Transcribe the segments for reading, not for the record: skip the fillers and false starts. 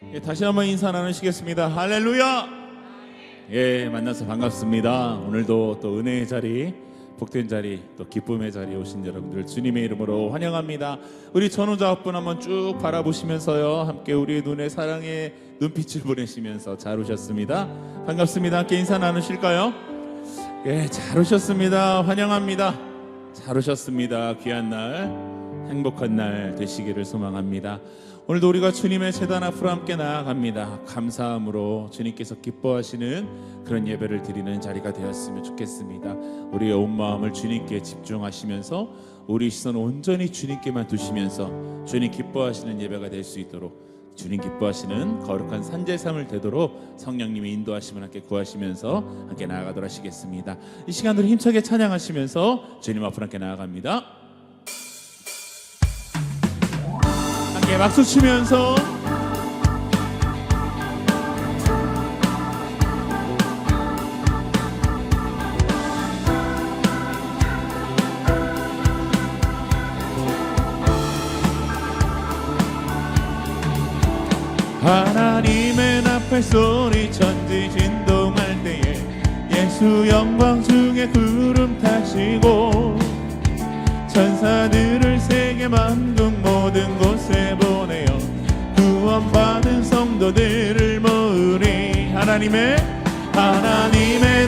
예, 다시 한번 인사 나누시겠습니다. 할렐루야. 예, 만나서 반갑습니다. 오늘도 또 은혜의 자리, 복된 자리, 또 기쁨의 자리에 오신 여러분들 주님의 이름으로 환영합니다. 우리 전우자분 한번 쭉 바라보시면서요, 함께 우리의 눈에 사랑의 눈빛을 보내시면서 잘 오셨습니다. 반갑습니다. 함께 인사 나누실까요? 예, 잘 오셨습니다. 환영합니다. 잘 오셨습니다. 귀한 날, 행복한 날 되시기를 소망합니다. 오늘도 우리가 주님의 제단 앞으로 함께 나아갑니다. 감사함으로 주님께서 기뻐하시는 그런 예배를 드리는 자리가 되었으면 좋겠습니다. 우리의 온 마음을 주님께 집중하시면서 우리 시선을 온전히 주님께만 두시면서 주님 기뻐하시는 예배가 될 수 있도록, 주님 기뻐하시는 거룩한 산제삼을 되도록 성령님이 인도하심을 함께 구하시면서 함께 나아가도록 하시겠습니다. 이 시간들을 힘차게 찬양하시면서 주님 앞으로 함께 나아갑니다. 함께 박수 치면서 하나님의 나팔 소리 천지 진동할 때에 예수 영광 중에 구름 타시고 천사들을 세계 만국 모든 곳에 보내어 구원받은 성도들을 모으리. 하나님의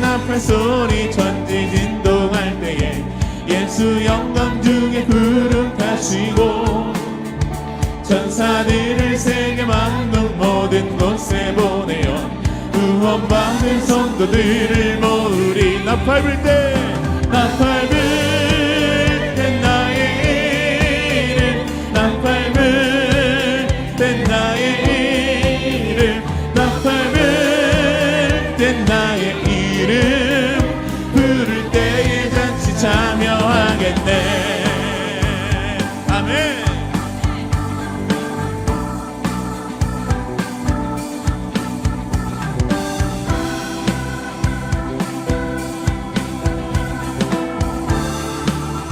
나팔 소리 천지 진동할 때에 예수 영광 중에 구름 타시고 천사들을 세계 만국 모든 곳에 보내어 구원받은 성도들을 모으리. 나팔 불 때 나의 이름, 나팔 불 때 나의 이름, 나팔 불 때 나의 이름 부를 때에 잔치 참여하겠네. 아멘.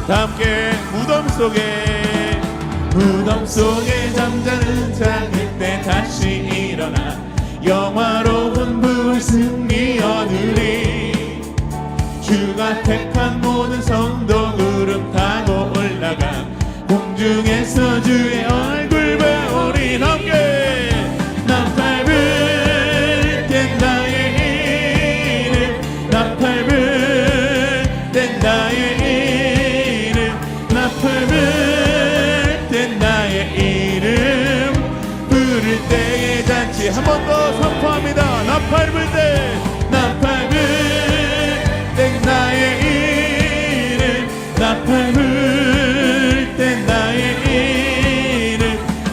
다 함께 무덤 속에 잠자는 자 그때 다시 일어나 영화로운 부활 승리 얻으리. 주가 택한 모든 성도 구름 타고 올라가 공중에서 주의 얼굴 배우리. 함께 나팔 불 때 나의 이름, 나팔 불 때 나의 나팔 불 때 나의 이름 부를 때에 잔치. 한 번 더 선포합니다. 나팔 불 때 나의 이름, 나팔 불 때 나의 이름,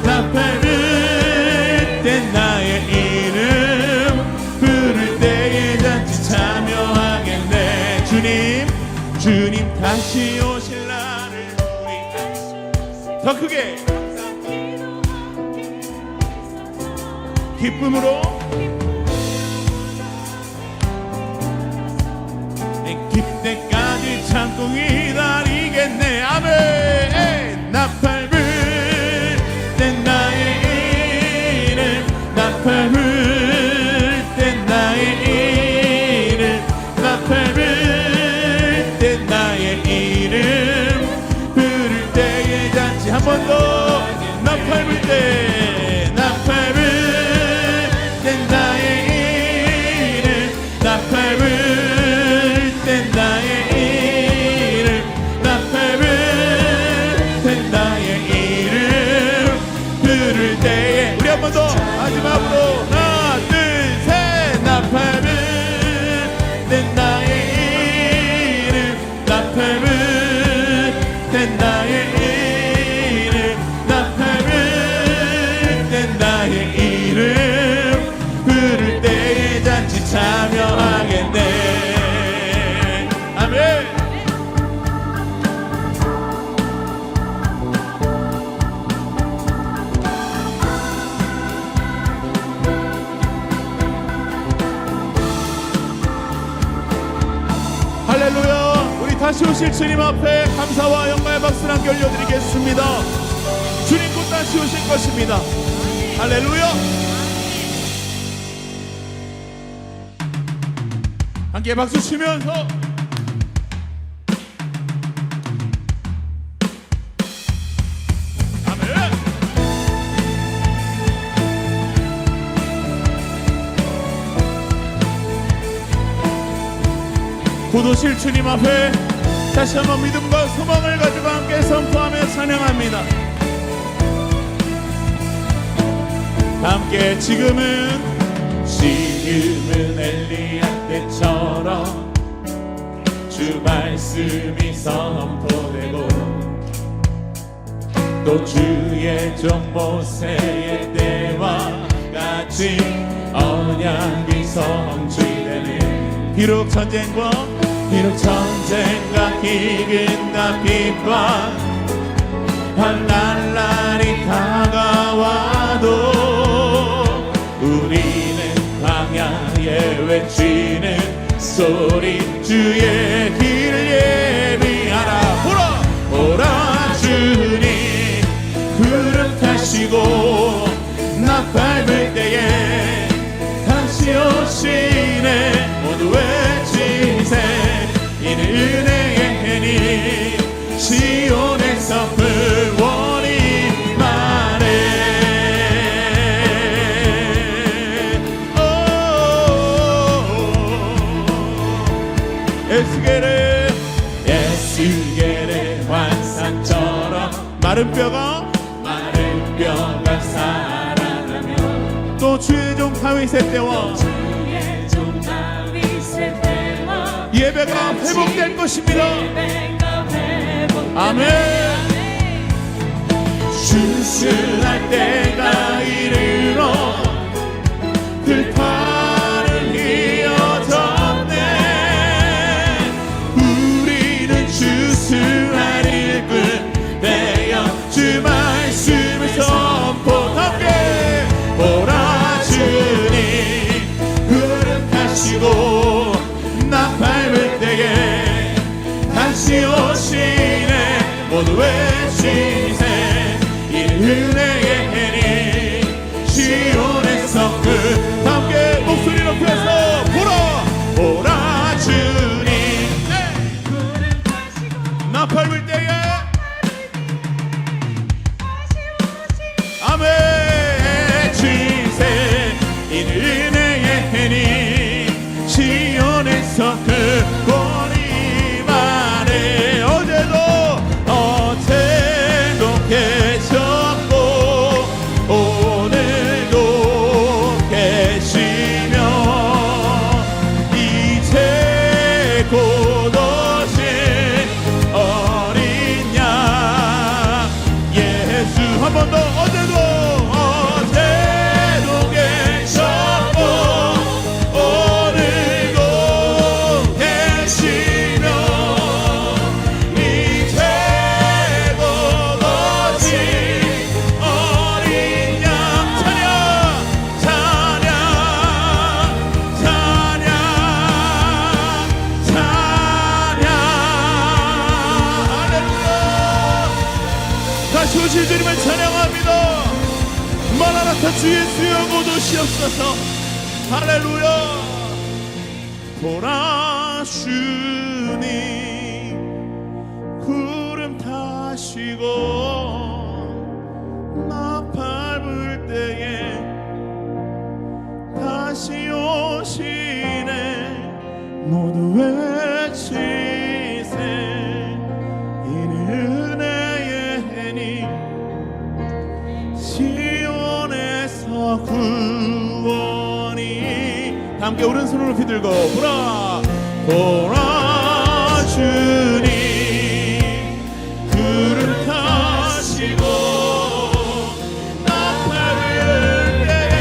나팔 불 때 나의 이름 부를 때에 잔치 참여하겠네. 주님 다시 오실 날을 더 크게 기쁨으로 그때까지 참고 기다리겠네. 아멘. 나팔 불 때 나의 이름, 나팔 불 때 나의 이름, 나팔 불 때 나의 이름 부를 때에 잔치. 한 번 더 나팔 불 때 나팔 불 때 나의 이름, 나팔 불 때 나의 이름, 나팔 불 때 나의 이름 부를 때에 우리 한 번 더 마지막으로 하나 둘 셋. 나팔 불 때 나의 이름, 나팔 불 때 나의 이름, 나팔 불 때 나의 이름 부를 때에 잔치 참여하겠네. 아멘. 할렐루야. 우리 다시 오실 주님 앞에 감사와 영광의 박수를 함께 올려드리겠습니다. 주님 곧 다시 오실 것입니다. 할렐루야. 함께 박수 치면서 아멘. 곧 오실 주님 앞에 다시 한번 믿음과 소망을 가지고 함께 선포하며 찬양합니다. 함께 지금은 엘리야 때처럼 주 말씀이 선포되고 또 주의 종 모세의 때와 같이 언약이 성취되네. 비록 전쟁과 기근과 비판 날날이 다가와도 우리는 광야에 외치는 소리 주의 길 예비하라. 보라 주님 구름 타시고 나 밟을 때에 다시 오시네. 모두 외치세 이는 은혜의 해니 시온에서 구원이 말해. 에스겔의 환상처럼 마른 뼈가 살아나며 또 주의 종 다윗의 때와 예배가 회복될 것입니다. 아멘. 준수할 때가 이르러 들판을 이어졌네. 우리는 주수할 일꾼 되어 주 말씀을 선포하게. 보라 주님 구름 타시고 나 밟을 때에 다시 오시네. 모두 외치세 이 은혜의 해니 시온에서 함께 목소리 높여서 보라 주님 나 밟을 때에 아멘 외치세 이 은혜의 해니 시온에서 구원이 말해. 어제도 계셨고 오늘도 계시며 이제 곧 오실 어린 양 예수. 한 번 더. 어제도 계셨고 오늘도 계시며 이제 곧 오실 어린 양. 찬양 할렐루야. 다시 오실 주님을 찬양합니다. 마라나타 주 예수여 곧 오시옵소서. 할렐루야. 보라 주님 구름 타시고 나 밟을 때에 다시 오시네. 모두 외치세 이는 은혜의 해니 시온에서 구원이. 함께 오른손을 높이 들고 보라 주님 구름 타시고 나 밟을 때에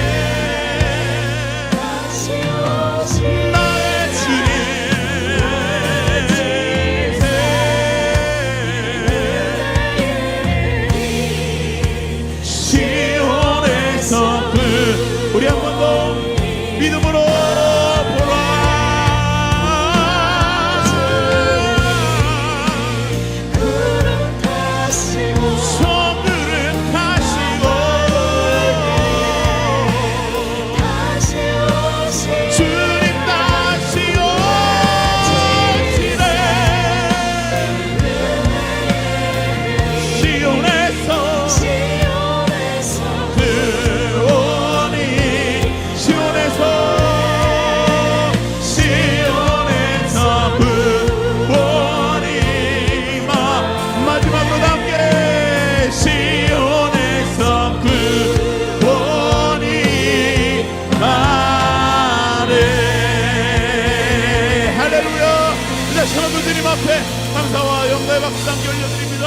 나의 주님 시온에서 우리 한 번 더 믿음으로 주님 다시 감사의 박수 함께 올려드립니다.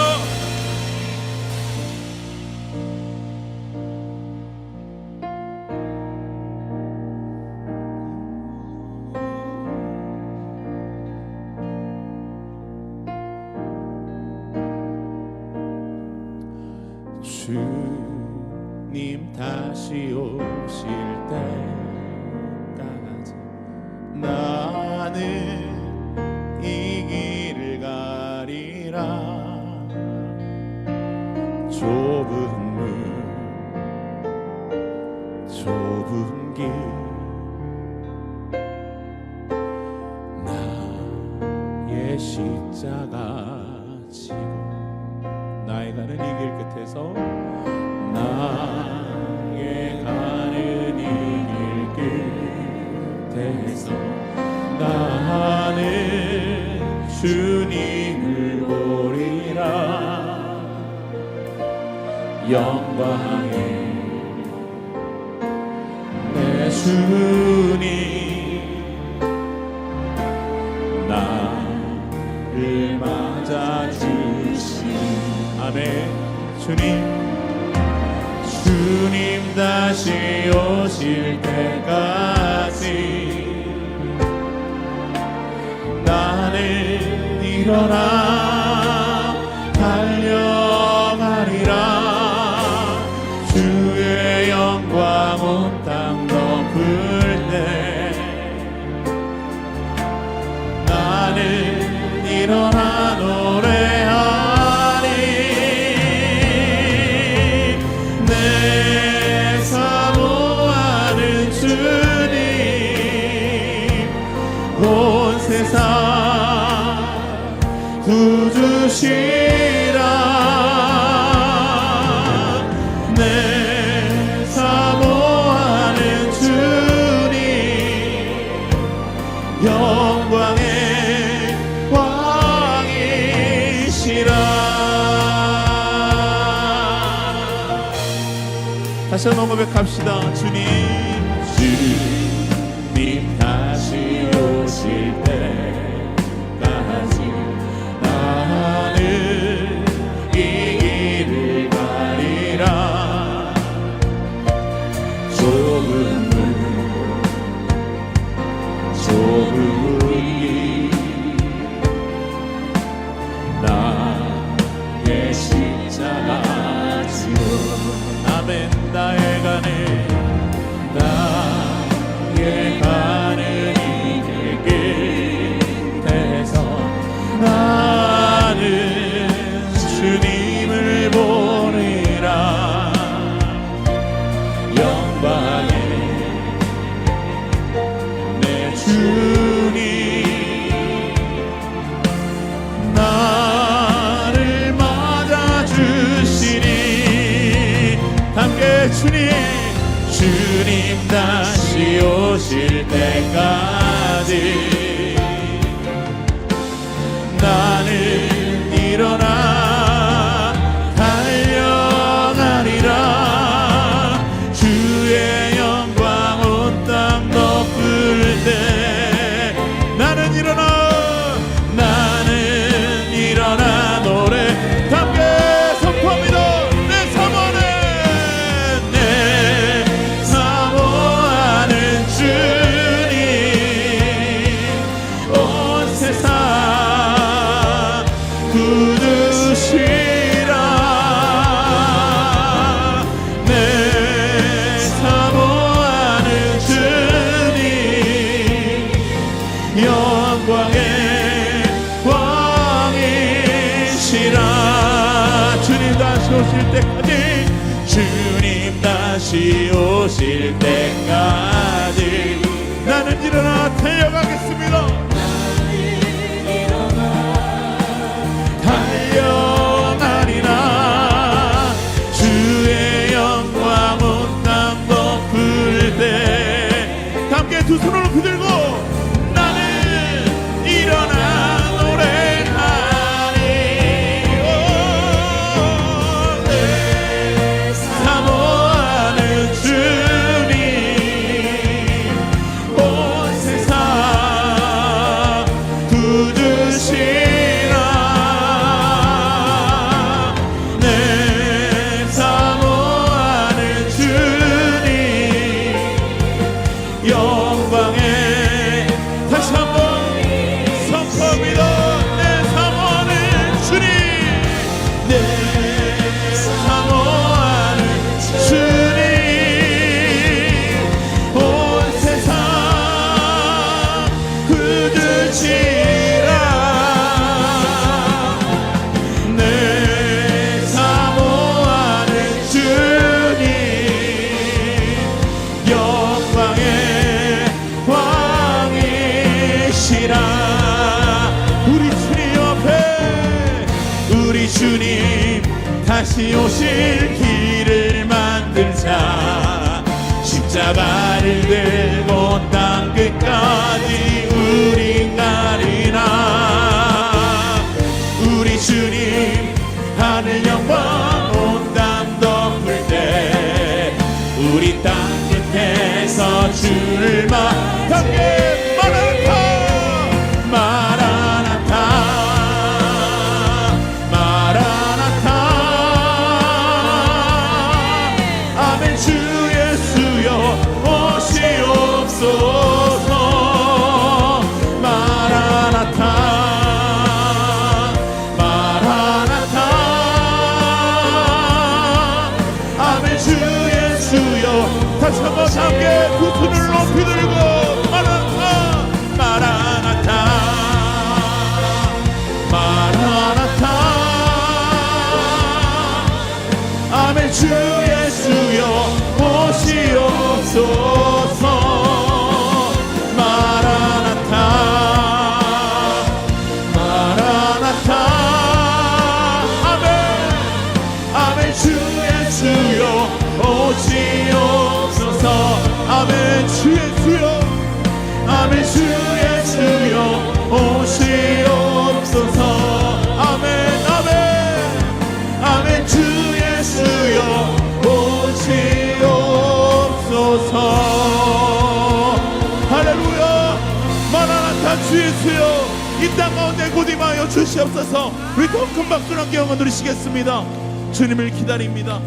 주님 다시 오실 때까지 나는 이 길을 가리라. 좁은 길 나의 십자가 지고 나의 가는 이 길 끝에서 나의 가는 이 길 끝에서 나는 주님을 보리라. 영광의 내 주님 나를 맞아주시니 아멘. 주님 다시 오실 때까지 나는 일어나 달려가리라. 주의 영광 온 땅 덮을 때 나는 일어나 노래하리. 내 사모하는 주님 온 세상 구주시라. 내 사모하는 주님 영광의 왕이시라. 다시 한번 고백합시다. 주님 다시 오실 때까지 나는 이 길을 가리라. 좁은 길 나의 십자가 지고 아멘. 나의 가는 이 길 끝에서 나는 주님을 보리라. 영광의 내 주님 나를 맞아주시니 함께 주님 다시 오실 때까지 나는 일어나 달려가리라. 주의 영광 온 땅 덮을 때 나는 일어나 노래 함께 선포합니다. 내 사모하는 주님 온 세상 구주시라. 내 사모하는 주님 영광의 왕이시라. 주님 다시 오실 때까지 다시 오실 때까지 나는 일어나 달려가겠습니다. 달려가리라. 주의 영광 온 땅 덮을 때 함께 두 손을 높이 들고 나는 일어나 노래하리. 내 사모하는 주님 온 세상 구주시라. 다시 오실 길을 만들자. 십자가를 들고 땅 끝까지 우리 가리라. 우리 주님 하늘 영광 온담 덮을 때 우리 땅 끝에서 주를 함께 마라나타 마라나타 아멘. 주 예수여 오시옵소서. 마라나타 마라나타 아멘. 주 예수여 다시 한번 함께 두 손을 높이 들고 마라나타 마라나타 마라나타 아멘. 주 예수여 오시옵소서. 마라나타 마라나타 아멘 아멘. 주 예수여 오시옵소서. 아멘. 주 예수여 아멘. 주 예수여 오시옵소서. 아멘 아멘 아멘. 주 예수여 오시옵소서. 할렐루야. 마라나타 주 예수여 이 땅 가운데 곧 임하여 주시옵소서. 우리 더 큰 박수로 함께 영광 드리시겠습니다. 주님을 기다립니다.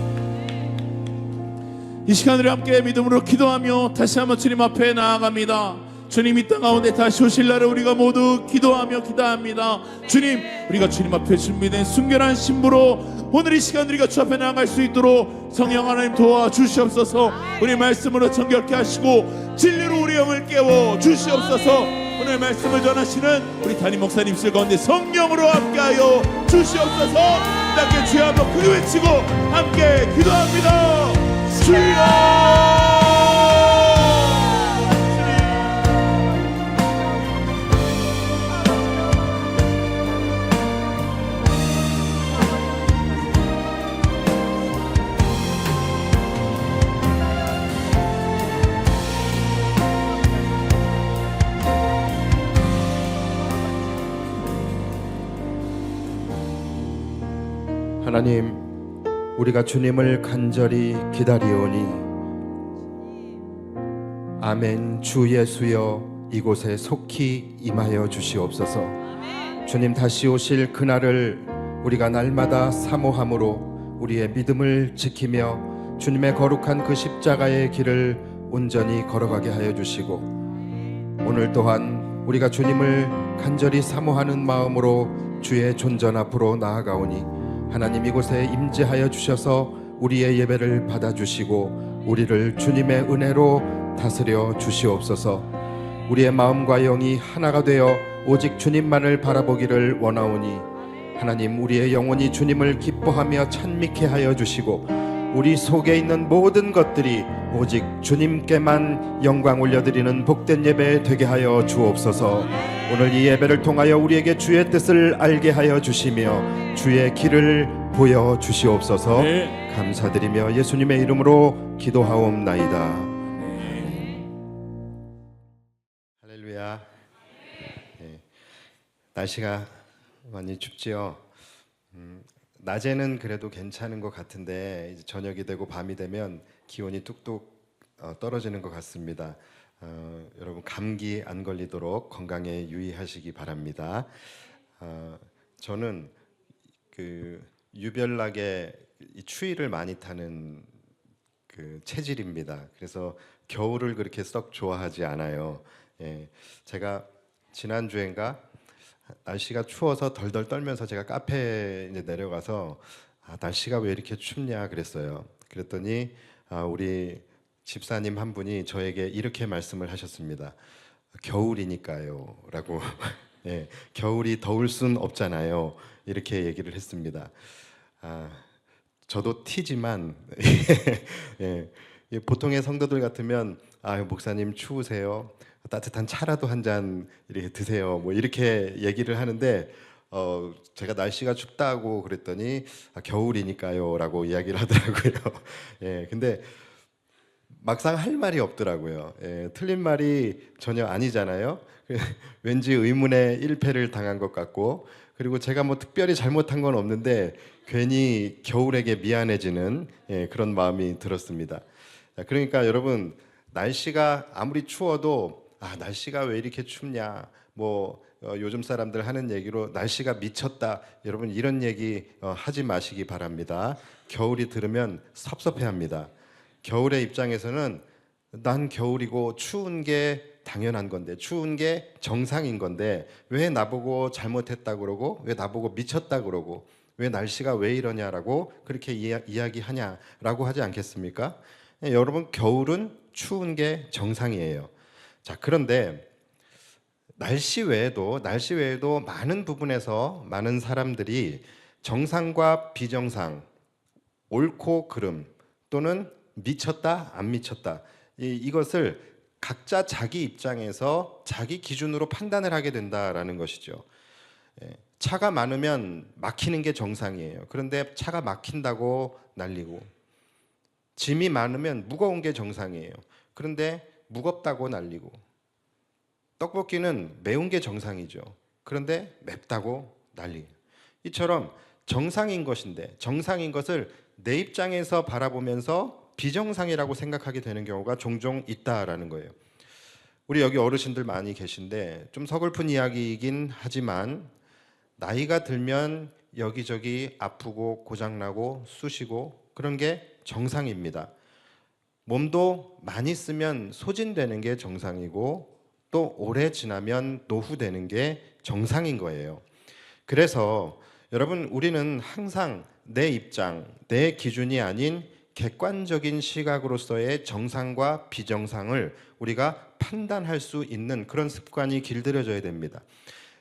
이 시간을 함께 믿음으로 기도하며 다시 한번 주님 앞에 나아갑니다. 주님 이 땅 가운데 다시 오실 날을 우리가 모두 기도하며 기도합니다. 주님 우리가 주님 앞에 준비된 순결한 신부로 오늘 이 시간 우리가 주 앞에 나아갈 수 있도록 성령 하나님 도와주시옵소서. 우리 말씀으로 정결케 하시고 진리로 우리 영을 깨워 주시옵소서. 오늘 말씀을 전하시는 우리 담임 목사님들 가운데 성령으로 함께하여 주시옵소서. 함께 주여 한번 크게 외치고 함께 기도합니다. 주여 하나님, 우리가 주님을 간절히 기다리오니 아멘. 주 예수여 이곳에 속히 임하여 주시옵소서. 주님 다시 오실 그날을 우리가 날마다 사모함으로 우리의 믿음을 지키며 주님의 거룩한 그 십자가의 길을 온전히 걸어가게 하여 주시고 오늘 또한 우리가 주님을 간절히 사모하는 마음으로 주의 존전 앞으로 나아가오니 하나님 이곳에 임재하여 주셔서 우리의 예배를 받아주시고 우리를 주님의 은혜로 다스려 주시옵소서. 우리의 마음과 영이 하나가 되어 오직 주님만을 바라보기를 원하오니 하나님 우리의 영혼이 주님을 기뻐하며 찬미케 하여 주시고 우리 속에 있는 모든 것들이 오직 주님께만 영광 올려드리는 복된 예배 되게 하여 주옵소서. 오늘 이 예배를 통하여 우리에게 주의 뜻을 알게 하여 주시며 주의 길을 보여 주시옵소서. 네. 감사드리며 예수님의 이름으로 기도하옵나이다. 할렐루야. 네. 날씨가 많이 춥지요. 낮에는 그래도 괜찮은 것 같은데 이제 저녁이 되고 밤이 되면 기온이 뚝뚝 떨어지는 것 같습니다. 여러분 감기 안 걸리도록 건강에 유의하시기 바랍니다. 저는 그 유별나게 이 추위를 많이 타는 그 체질입니다. 그래서 겨울을 그렇게 썩 좋아하지 않아요. 예, 제가 지난주엔가 날씨가 추워서 덜덜 떨면서 제가 카페에 이제 내려가서 날씨가 왜 이렇게 춥냐 그랬어요. 그랬더니 우리 집사님 한 분이 저에게 이렇게 말씀을 하셨습니다. 겨울이니까요 라고. 예, 겨울이 더울 순 없잖아요 이렇게 얘기를 했습니다. 저도 티지만 예, 보통의 성도들 같으면 목사님 추우세요? 따뜻한 차라도 한 잔 이렇게 드세요. 뭐 이렇게 얘기를 하는데 제가 날씨가 춥다고 그랬더니 겨울이니까요라고 이야기를 하더라고요. 예, 근데 막상 할 말이 없더라고요. 예, 틀린 말이 전혀 아니잖아요. 왠지 의문의 일패를 당한 것 같고, 그리고 제가 뭐 특별히 잘못한 건 없는데 괜히 겨울에게 미안해지는 그런 마음이 들었습니다. 자, 그러니까 여러분, 날씨가 아무리 추워도 날씨가 왜 이렇게 춥냐, 뭐 요즘 사람들 하는 얘기로 날씨가 미쳤다, 여러분 이런 얘기 하지 마시기 바랍니다. 겨울이 들으면 섭섭해합니다. 겨울의 입장에서는 난 겨울이고 추운 게 당연한 건데, 추운 게 정상인 건데 왜 나보고 잘못했다 그러고, 왜 나보고 미쳤다 그러고, 왜 날씨가 왜 이러냐라고 그렇게 이야기하냐라고 하지 않겠습니까? 여러분, 겨울은 추운 게 정상이에요. 자, 그런데 날씨 외에도 많은 부분에서 많은 사람들이 정상과 비정상, 옳고 그름, 또는 미쳤다 안 미쳤다, 이것을 각자 자기 입장에서 자기 기준으로 판단을 하게 된다라는 것이죠. 차가 많으면 막히는 게 정상이에요. 그런데 차가 막힌다고 난리고, 짐이 많으면 무거운 게 정상이에요. 그런데 무겁다고 난리고, 떡볶이는 매운 게 정상이죠. 그런데 맵다고 난리. 이처럼 정상인 것인데, 정상인 것을 내 입장에서 바라보면서 비정상이라고 생각하게 되는 경우가 종종 있다라는 거예요. 우리 여기 어르신들 많이 계신데 좀 서글픈 이야기이긴 하지만, 나이가 들면 여기저기 아프고 고장나고 쑤시고 그런 게 정상입니다. 몸도 많이 쓰면 소진되는 게 정상이고, 또 오래 지나면 노후되는 게 정상인 거예요. 그래서 여러분, 우리는 항상 내 입장, 내 기준이 아닌 객관적인 시각으로서의 정상과 비정상을 우리가 판단할 수 있는 그런 습관이 길들여져야 됩니다.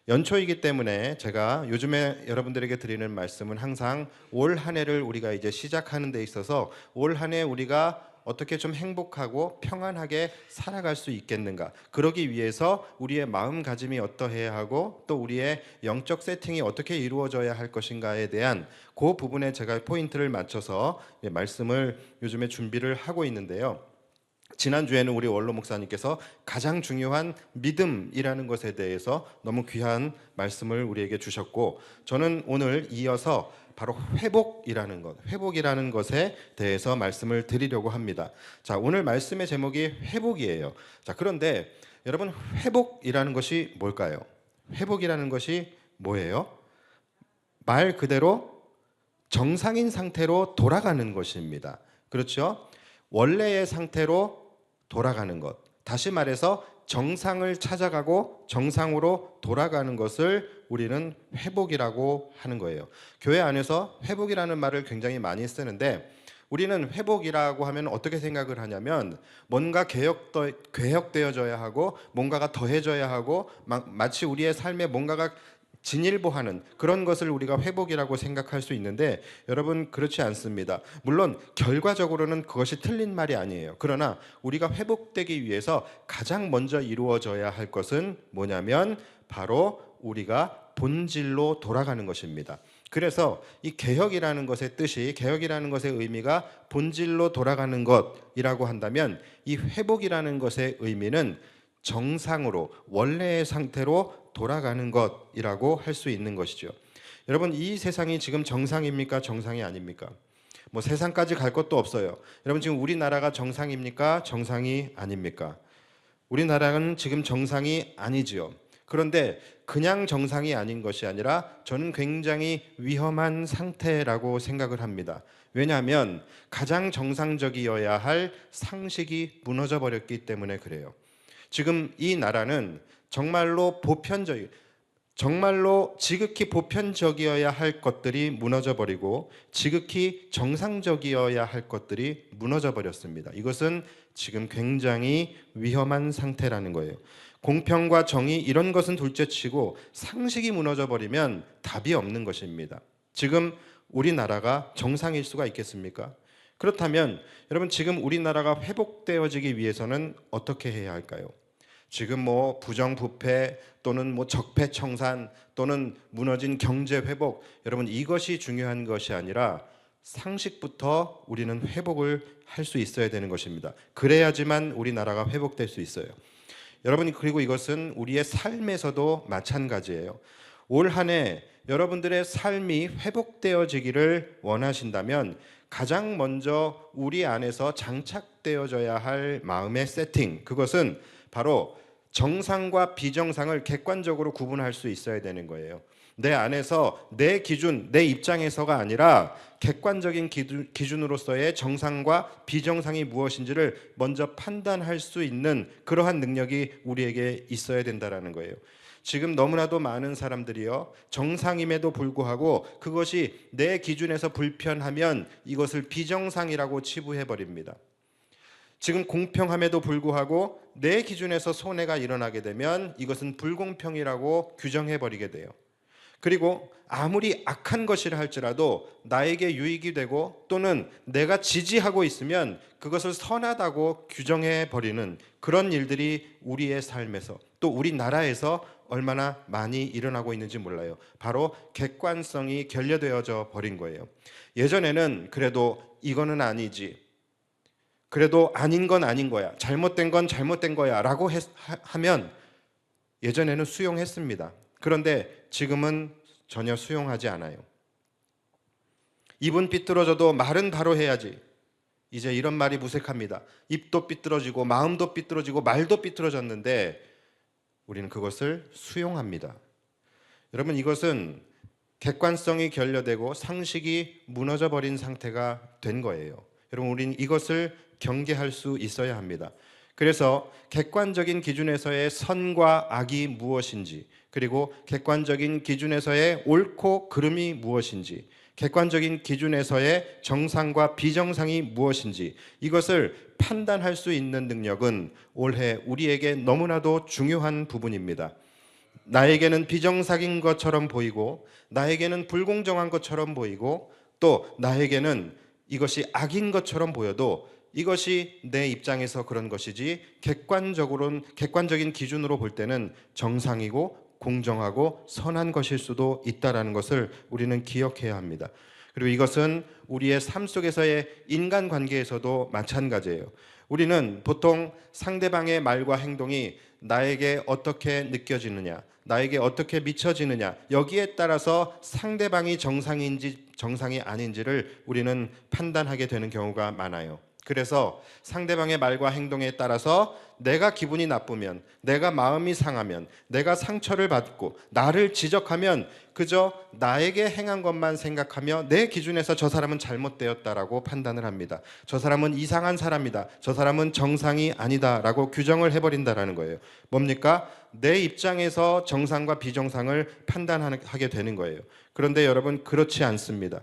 연초이기 때문에 제가 요즘에 여러분들에게 드리는 말씀은 항상 올 한 해를 우리가 이제 시작하는 데 있어서 올 한 해 우리가 어떻게 좀 행복하고 평안하게 살아갈 수 있겠는가, 그러기 위해서 우리의 마음가짐이 어떠해야 하고 또 우리의 영적 세팅이 어떻게 이루어져야 할 것인가에 대한 그 부분에 제가 포인트를 맞춰서 말씀을 요즘에 준비를 하고 있는데요. 지난주에는 우리 원로 목사님께서 가장 중요한 믿음이라는 것에 대해서 너무 귀한 말씀을 우리에게 주셨고, 저는 오늘 이어서 바로 회복이라는 것에 대해서 말씀을 드리려고 합니다. 자, 오늘 말씀의 제목이 회복이에요. 자, 그런데 여러분, 회복이라는 것이 뭘까요? 회복이라는 것이 뭐예요? 말 그대로 정상인 상태로 돌아가는 것입니다. 그렇죠? 원래의 상태로 돌아가는 것, 다시 말해서 정상을 찾아가고 정상으로 돌아가는 것을 우리는 회복이라고 하는 거예요. 교회 안에서 회복이라는 말을 굉장히 많이 쓰는데, 우리는 회복이라고 하면 어떻게 생각을 하냐면 뭔가 개혁되어져야 하고 뭔가가 더해져야 하고 마치 우리의 삶에 뭔가가 진일보하는 그런 것을 우리가 회복이라고 생각할 수 있는데, 여러분, 그렇지 않습니다. 물론 결과적으로는 그것이 틀린 말이 아니에요. 그러나 우리가 회복되기 위해서 가장 먼저 이루어져야 할 것은 뭐냐면 바로 우리가 본질로 돌아가는 것입니다. 그래서 이 개혁이라는 것의 뜻이, 개혁이라는 것의 의미가 본질로 돌아가는 것이라고 한다면, 이 회복이라는 것의 의미는 정상으로, 원래의 상태로 돌아가는 것이라고 할 수 있는 것이죠. 여러분, 이 세상이 지금 정상입니까? 정상이 아닙니까? 뭐 세상까지 갈 것도 없어요. 여러분, 지금 우리나라가 정상입니까? 정상이 아닙니까? 우리나라는 지금 정상이 아니지요. 그런데 그냥 정상이 아닌 것이 아니라 저는 굉장히 위험한 상태라고 생각을 합니다. 왜냐하면 가장 정상적이어야 할 상식이 무너져 버렸기 때문에 그래요. 지금 이 나라는 정말로 지극히 보편적이어야 할 것들이 무너져 버리고 지극히 정상적이어야 할 것들이 무너져 버렸습니다. 이것은 지금 굉장히 위험한 상태라는 거예요. 공평과 정의, 이런 것은 둘째치고 상식이 무너져 버리면 답이 없는 것입니다. 지금 우리나라가 정상일 수가 있겠습니까? 그렇다면 여러분, 지금 우리나라가 회복되어지기 위해서는 어떻게 해야 할까요? 지금 뭐 부정부패 또는 뭐 적폐청산 또는 무너진 경제 회복, 여러분 이것이 중요한 것이 아니라 상식부터 우리는 회복을 할 수 있어야 되는 것입니다. 그래야지만 우리나라가 회복될 수 있어요. 여러분, 그리고 이것은 우리의 삶에서도 마찬가지예요. 올 한 해 여러분들의 삶이 회복되어지기를 원하신다면 가장 먼저 우리 안에서 장착되어져야 할 마음의 세팅, 그것은 바로 정상과 비정상을 객관적으로 구분할 수 있어야 되는 거예요. 내 안에서 내 기준, 내 입장에서가 아니라 객관적인 기준으로서의 정상과 비정상이 무엇인지를 먼저 판단할 수 있는 그러한 능력이 우리에게 있어야 된다는 거예요. 지금 너무나도 많은 사람들이요, 정상임에도 불구하고 그것이 내 기준에서 불편하면 이것을 비정상이라고 치부해버립니다. 지금 공평함에도 불구하고 내 기준에서 손해가 일어나게 되면 이것은 불공평이라고 규정해버리게 돼요. 그리고 아무리 악한 것이라 할지라도 나에게 유익이 되고 또는 내가 지지하고 있으면 그것을 선하다고 규정해버리는 그런 일들이 우리의 삶에서 또 우리나라에서 얼마나 많이 일어나고 있는지 몰라요. 바로 객관성이 결여되어져 버린 거예요. 예전에는 그래도 이거는 아니지, 그래도 아닌 건 아닌 거야, 잘못된 건 잘못된 거야 라고 하면 예전에는 수용했습니다. 그런데 지금은 전혀 수용하지 않아요. 입은 삐뚤어져도 말은 바로 해야지. 이제 이런 말이 무색합니다. 입도 삐뚤어지고 마음도 삐뚤어지고 말도 삐뚤어졌는데 우리는 그것을 수용합니다. 여러분, 이것은 객관성이 결여되고 상식이 무너져 버린 상태가 된 거예요. 여러분, 우리는 이것을 경계할 수 있어야 합니다. 그래서 객관적인 기준에서의 선과 악이 무엇인지, 그리고 객관적인 기준에서의 옳고 그름이 무엇인지, 객관적인 기준에서의 정상과 비정상이 무엇인지, 이것을 판단할 수 있는 능력은 올해 우리에게 너무나도 중요한 부분입니다. 나에게는 비정상인 것처럼 보이고 나에게는 불공정한 것처럼 보이고 또 나에게는 이것이 악인 것처럼 보여도 이것이 내 입장에서 그런 것이지 객관적인 기준으로 볼 때는 정상이고 공정하고 선한 것일 수도 있다는 것을 우리는 기억해야 합니다. 그리고 이것은 우리의 삶 속에서의 인간관계에서도 마찬가지예요. 우리는 보통 상대방의 말과 행동이 나에게 어떻게 느껴지느냐, 나에게 어떻게 미쳐지느냐, 여기에 따라서 상대방이 정상인지 정상이 아닌지를 우리는 판단하게 되는 경우가 많아요. 그래서 상대방의 말과 행동에 따라서 내가 기분이 나쁘면, 내가 마음이 상하면, 내가 상처를 받고 나를 지적하면 그저 나에게 행한 것만 생각하며 내 기준에서 저 사람은 잘못되었다라고 판단을 합니다. 저 사람은 이상한 사람이다, 저 사람은 정상이 아니다라고 규정을 해버린다라는 거예요. 뭡니까? 내 입장에서 정상과 비정상을 판단하게 되는 거예요. 그런데 여러분, 그렇지 않습니다.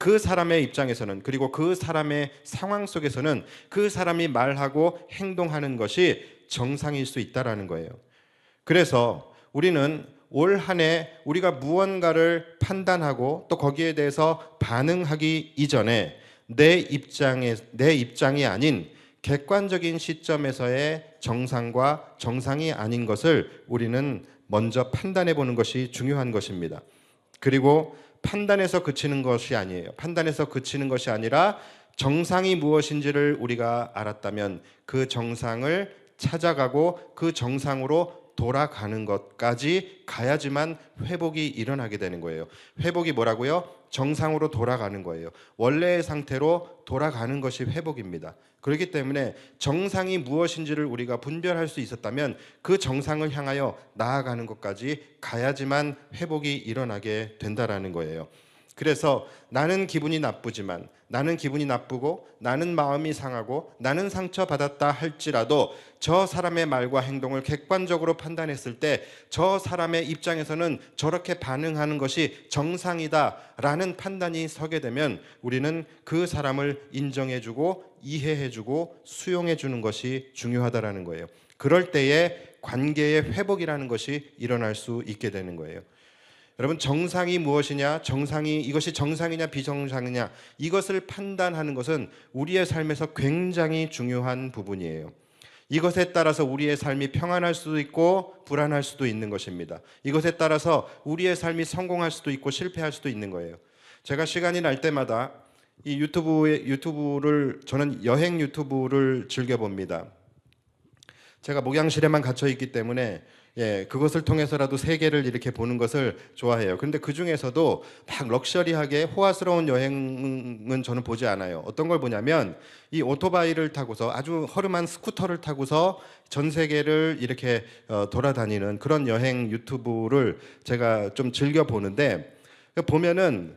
그 사람의 입장에서는, 그리고 그 사람의 상황 속에서는 그 사람이 말하고 행동하는 것이 정상일 수 있다는 거예요. 그래서 우리는 올 한 해 우리가 무언가를 판단하고 또 거기에 대해서 반응하기 이전에 내 입장이 아닌 객관적인 시점에서의 정상과 정상이 아닌 것을 우리는 먼저 판단해 보는 것이 중요한 것입니다. 그리고 판단에서 그치는 것이 아니에요. 판단에서 그치는 것이 아니라 정상이 무엇인지를 우리가 알았다면 그 정상을 찾아가고 그 정상으로 돌아가는 것까지 가야지만 회복이 일어나게 되는 거예요. 회복이 뭐라고요? 정상으로 돌아가는 거예요. 원래의 상태로 돌아가는 것이 회복입니다. 그렇기 때문에 정상이 무엇인지를 우리가 분별할 수 있었다면 그 정상을 향하여 나아가는 것까지 가야지만 회복이 일어나게 된다라는 거예요. 그래서 나는 기분이 나쁘지만, 나는 기분이 나쁘고 나는 마음이 상하고 나는 상처받았다 할지라도 저 사람의 말과 행동을 객관적으로 판단했을 때 저 사람의 입장에서는 저렇게 반응하는 것이 정상이다라는 판단이 서게 되면 우리는 그 사람을 인정해주고 이해해주고 수용해주는 것이 중요하다라는 거예요. 그럴 때에 관계의 회복이라는 것이 일어날 수 있게 되는 거예요. 여러분, 정상이 무엇이냐, 이것이 정상이냐 비정상이냐, 이것을 판단하는 것은 우리의 삶에서 굉장히 중요한 부분이에요. 이것에 따라서 우리의 삶이 평안할 수도 있고 불안할 수도 있는 것입니다. 이것에 따라서 우리의 삶이 성공할 수도 있고 실패할 수도 있는 거예요. 제가 시간이 날 때마다 이 유튜브를 저는 여행 유튜브를 즐겨 봅니다. 제가 목양실에만 갇혀 있기 때문에 그것을 통해서라도 세계를 이렇게 보는 것을 좋아해요. 그런데 그 중에서도 막 럭셔리하게 호화스러운 여행은 저는 보지 않아요. 어떤 걸 보냐면 이 오토바이를 타고서 아주 허름한 스쿠터를 타고서 전 세계를 이렇게 돌아다니는 그런 여행 유튜브를 제가 좀 즐겨 보는데 보면은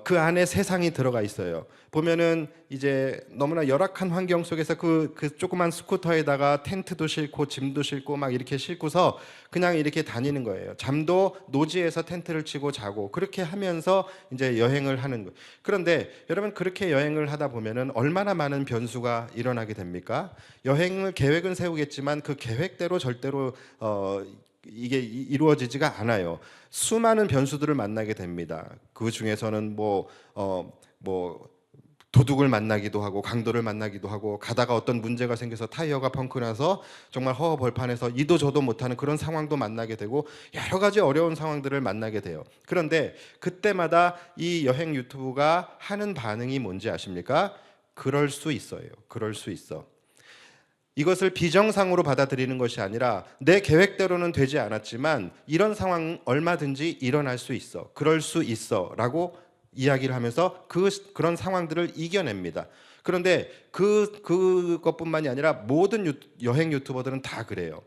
그 안에 세상이 들어가 있어요. 보면은 이제 너무나 열악한 환경 속에서 그 조그만 스쿠터에다가 텐트도 싣고 짐도 싣고 막 이렇게 싣고서 그냥 이렇게 다니는 거예요. 잠도 노지에서 텐트를 치고 자고 그렇게 하면서 이제 여행을 하는 거예요. 그런데 여러분 그렇게 여행을 하다 보면은 얼마나 많은 변수가 일어나게 됩니까? 여행을 계획은 세우겠지만 그 계획대로 절대로 이게 이루어지지가 않아요. 수많은 변수들을 만나게 됩니다. 그 중에서는 뭐 도둑을 만나기도 하고 강도를 만나기도 하고 가다가 어떤 문제가 생겨서 타이어가 펑크나서 정말 허허벌판에서 이도 저도 못하는 그런 상황도 만나게 되고 여러 가지 어려운 상황들을 만나게 돼요. 그런데 그때마다 이 여행 유튜브가 하는 반응이 뭔지 아십니까? 그럴 수 있어요. 그럴 수 있어. 이것을 비정상으로 받아들이는 것이 아니라 내 계획대로는 되지 않았지만 이런 상황 얼마든지 일어날 수 있어. 그럴 수 있어 라고 이야기를 하면서 그런 상황들을 이겨냅니다. 그런데 그것뿐만이 아니라 모든 여행 유튜버들은 다 그래요.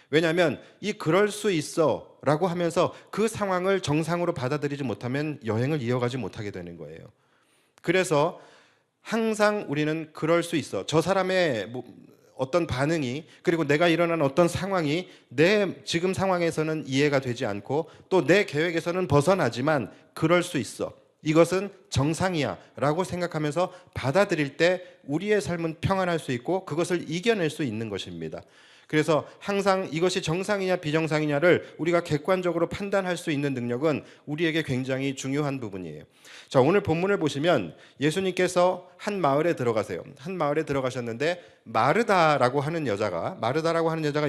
왜냐하면 이 그럴 수 있어 라고 하면서 그 상황을 정상으로 받아들이지 못하면 여행을 이어가지 못하게 되는 거예요. 그래서 항상 우리는 그럴 수 있어. 저 사람의 어떤 반응이 그리고 내가 일어난 어떤 상황이 내 지금 상황에서는 이해가 되지 않고 또 내 계획에서는 벗어나지만 그럴 수 있어. 이것은 정상이야 라고 생각하면서 받아들일 때 우리의 삶은 평안할 수 있고 그것을 이겨낼 수 있는 것입니다. 그래서 항상 이것이 정상이냐 비정상이냐를 우리가 객관적으로 판단할 수 있는 능력은 우리에게 굉장히 중요한 부분이에요. 자, 오늘 본문을 보시면 예수님께서 한 마을에 들어가세요. 한 마을에 들어가셨는데 마르다라고 하는 여자가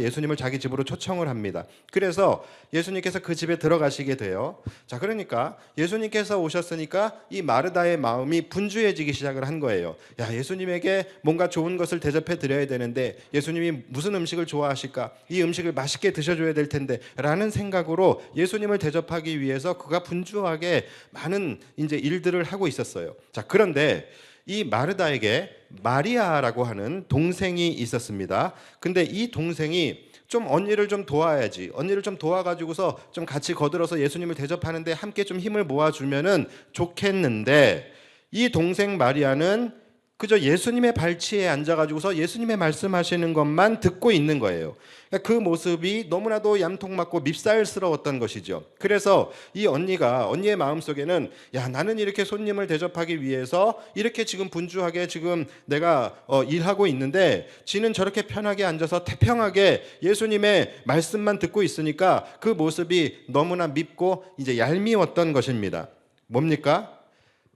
예수님을 자기 집으로 초청을 합니다. 그래서 예수님께서 그 집에 들어가시게 돼요. 자, 그러니까 예수님께서 오셨으니까 이 마르다의 마음이 분주해지기 시작을 한 거예요. 야, 예수님에게 뭔가 좋은 것을 대접해 드려야 되는데 예수님이 무슨 음식을 좋아하실까? 이 음식을 맛있게 드셔줘야 될 텐데 라는 생각으로 예수님을 대접하기 위해서 그가 분주하게 많은 이제 일들을 하고 있었어요. 자, 그런데 이 마르다에게 마리아라고 하는 동생이 있었습니다. 근데 이 동생이 좀 언니를 좀 도와야지. 언니를 좀 도와가지고서 좀 같이 거들어서 예수님을 대접하는데 함께 좀 힘을 모아주면은 좋겠는데 이 동생 마리아는 그저 예수님의 발치에 앉아가지고서 예수님의 말씀하시는 것만 듣고 있는 거예요. 그 모습이 너무나도 얌통맞고 밉살스러웠던 것이죠. 그래서 이 언니의 마음속에는 야, 나는 이렇게 손님을 대접하기 위해서 이렇게 지금 분주하게 지금 내가 일하고 있는데 지는 저렇게 편하게 앉아서 태평하게 예수님의 말씀만 듣고 있으니까 그 모습이 너무나 밉고 이제 얄미웠던 것입니다. 뭡니까?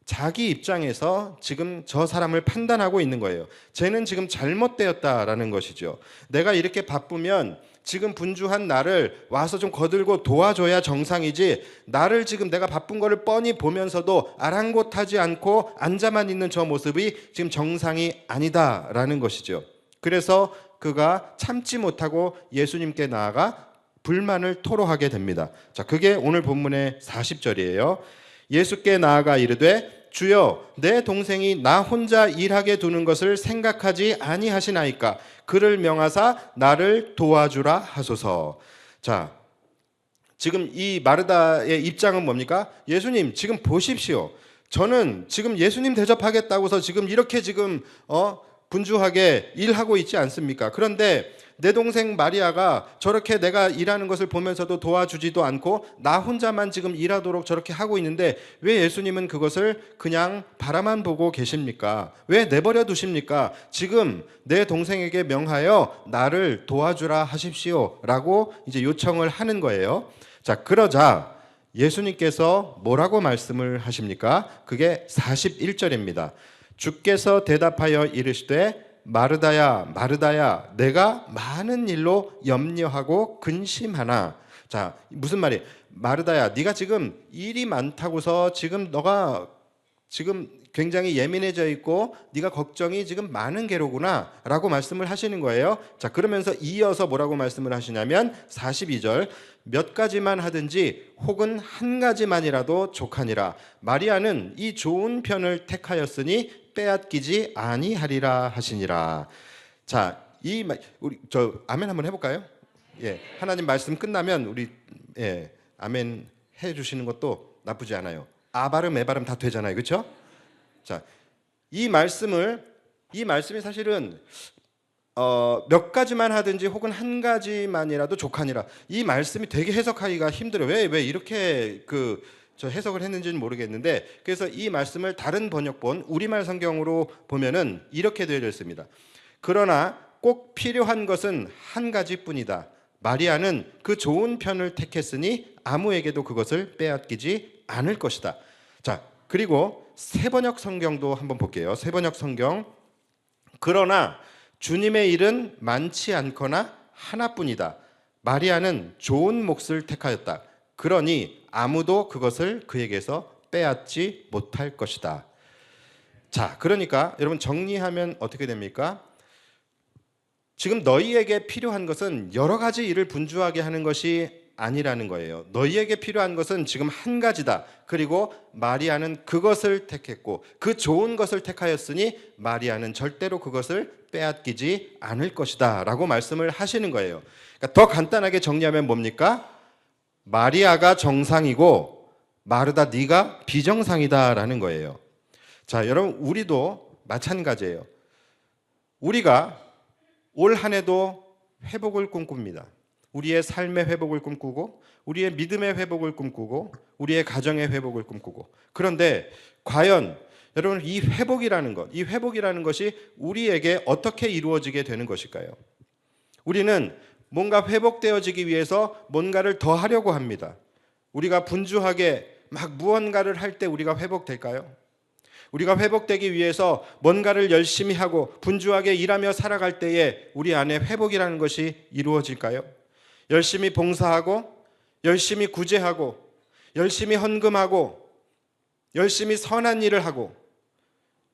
자기 입장에서 지금 저 사람을 판단하고 있는 거예요. 쟤는 지금 잘못되었다라는 것이죠. 내가 이렇게 바쁘면 지금 분주한 나를 와서 좀 거들고 도와줘야 정상이지, 나를 지금 내가 바쁜 거를 뻔히 보면서도 아랑곳하지 않고 앉아만 있는 저 모습이 지금 정상이 아니다라는 것이죠. 그래서 그가 참지 못하고 예수님께 나아가 불만을 토로하게 됩니다. 자, 그게 오늘 본문의 40절이에요. 예수께 나아가 이르되 주여, 내 동생이 나 혼자 일하게 두는 것을 생각하지 아니하시나이까? 그를 명하사 나를 도와주라 하소서. 자, 지금 이 마르다의 입장은 뭡니까? 예수님, 지금 보십시오. 저는 지금 예수님 대접하겠다고서 지금 이렇게 지금 분주하게 일하고 있지 않습니까? 그런데 내 동생 마리아가 저렇게 내가 일하는 것을 보면서도 도와주지도 않고 나 혼자만 지금 일하도록 저렇게 하고 있는데 왜 예수님은 그것을 그냥 바라만 보고 계십니까? 왜 내버려 두십니까? 지금 내 동생에게 명하여 나를 도와주라 하십시오 라고 이제 요청을 하는 거예요. 자, 그러자 예수님께서 뭐라고 말씀을 하십니까? 그게 41절입니다. 주께서 대답하여 이르시되 마르다야 마르다야 내가 많은 일로 염려하고 근심하나. 자, 무슨 말이에요? 마르다야, 네가 지금 일이 많다고서 지금 너가 지금 굉장히 예민해져 있고 네가 걱정이 지금 많은 게로구나 라고 말씀을 하시는 거예요. 자, 그러면서 이어서 뭐라고 말씀을 하시냐면 42절, 몇 가지만 하든지 혹은 한 가지만이라도 족하니라. 마리아는 이 좋은 편을 택하였으니 빼앗기지 아니하리라 하시니라. 자, 우리 아멘 한번 해볼까요? 예, 하나님 말씀 끝나면 우리 아멘 해주시는 것도 나쁘지 않아요. 아 발음, 애 발음 다 되잖아요, 그렇죠? 자, 이 말씀이 사실은 몇 가지만 하든지 혹은 한 가지만이라도 족하니라. 이 말씀이 되게 해석하기가 힘들어요. 왜 이렇게 저 해석을 했는지는 모르겠는데, 그래서 이 말씀을 다른 번역본 우리말 성경으로 보면은 이렇게 되어 있습니다. 그러나 꼭 필요한 것은 한 가지뿐이다. 마리아는 그 좋은 편을 택했으니 아무에게도 그것을 빼앗기지 않을 것이다. 자, 그리고 새번역 성경도 한번 볼게요. 새번역 성경. 그러나 주님의 일은 많지 않거나 하나뿐이다. 마리아는 좋은 몫을 택하였다. 그러니 아무도 그것을 그에게서 빼앗지 못할 것이다. 자, 그러니까 여러분 정리하면 어떻게 됩니까? 지금 너희에게 필요한 것은 여러 가지 일을 분주하게 하는 것이 아니라는 거예요. 너희에게 필요한 것은 지금 한 가지다. 그리고 마리아는 그것을 택했고 그 좋은 것을 택하였으니 마리아는 절대로 그것을 빼앗기지 않을 것이다 라고 말씀을 하시는 거예요. 그러니까 더 간단하게 정리하면 뭡니까? 마리아가 정상이고 마르다 네가 비정상이다 라는 거예요. 자, 여러분 우리도 마찬가지예요. 우리가 올 한 해도 회복을 꿈꿉니다. 우리의 삶의 회복을 꿈꾸고 우리의 믿음의 회복을 꿈꾸고 우리의 가정의 회복을 꿈꾸고, 그런데 과연 여러분 이 회복이라는 것이 우리에게 어떻게 이루어지게 되는 것일까요? 우리는 뭔가 회복되어지기 위해서 뭔가를 더 하려고 합니다. 우리가 분주하게 막 무언가를 할 때 우리가 회복될까요? 우리가 회복되기 위해서 뭔가를 열심히 하고 분주하게 일하며 살아갈 때에 우리 안에 회복이라는 것이 이루어질까요? 열심히 봉사하고 열심히 구제하고 열심히 헌금하고 열심히 선한 일을 하고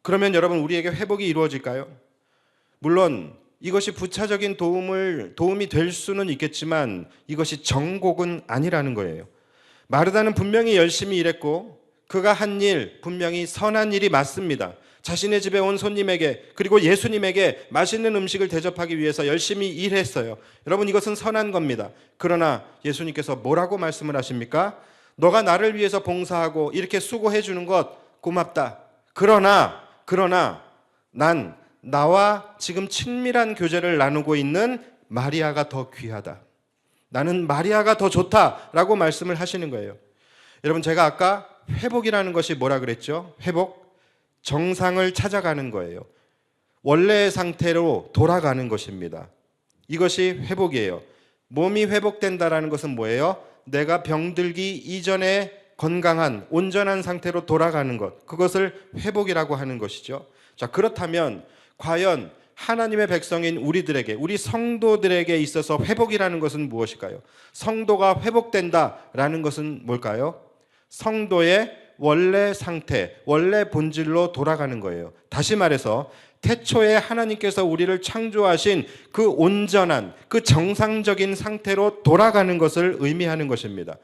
그러면 여러분 우리에게 회복이 이루어질까요? 물론 이것이 부차적인 도움이 될 수는 있겠지만 이것이 정곡은 아니라는 거예요. 마르다는 분명히 열심히 일했고 그가 한 일 분명히 선한 일이 맞습니다. 자신의 집에 온 손님에게 그리고 예수님에게 맛있는 음식을 대접하기 위해서 열심히 일했어요. 여러분 이것은 선한 겁니다. 그러나 예수님께서 뭐라고 말씀을 하십니까? 너가 나를 위해서 봉사하고 이렇게 수고해 주는 것 고맙다. 그러나 난 나와 지금 친밀한 교제를 나누고 있는 마리아가 더 귀하다. 나는 마리아가 더 좋다라고 말씀을 하시는 거예요. 여러분 제가 아까 회복이라는 것이 뭐라 그랬죠? 회복, 정상을 찾아가는 거예요. 원래의 상태로 돌아가는 것입니다. 이것이 회복이에요. 몸이 회복된다라는 것은 뭐예요? 내가 병들기 이전에 건강한 온전한 상태로 돌아가는 것, 그것을 회복이라고 하는 것이죠. 자, 그렇다면 과연 하나님의 백성인 우리들에게, 우리 성도들에게 있어서 회복이라는 것은 무엇일까요? 성도가 회복된다라는 것은 뭘까요? 성도의 원래 상태, 원래 본질로 돌아가는 거예요. 다시 말해서 태초에 하나님께서 우리를 창조하신 그 온전한, 그 정상적인 상태로 돌아가는 것을 의미하는 것입니다.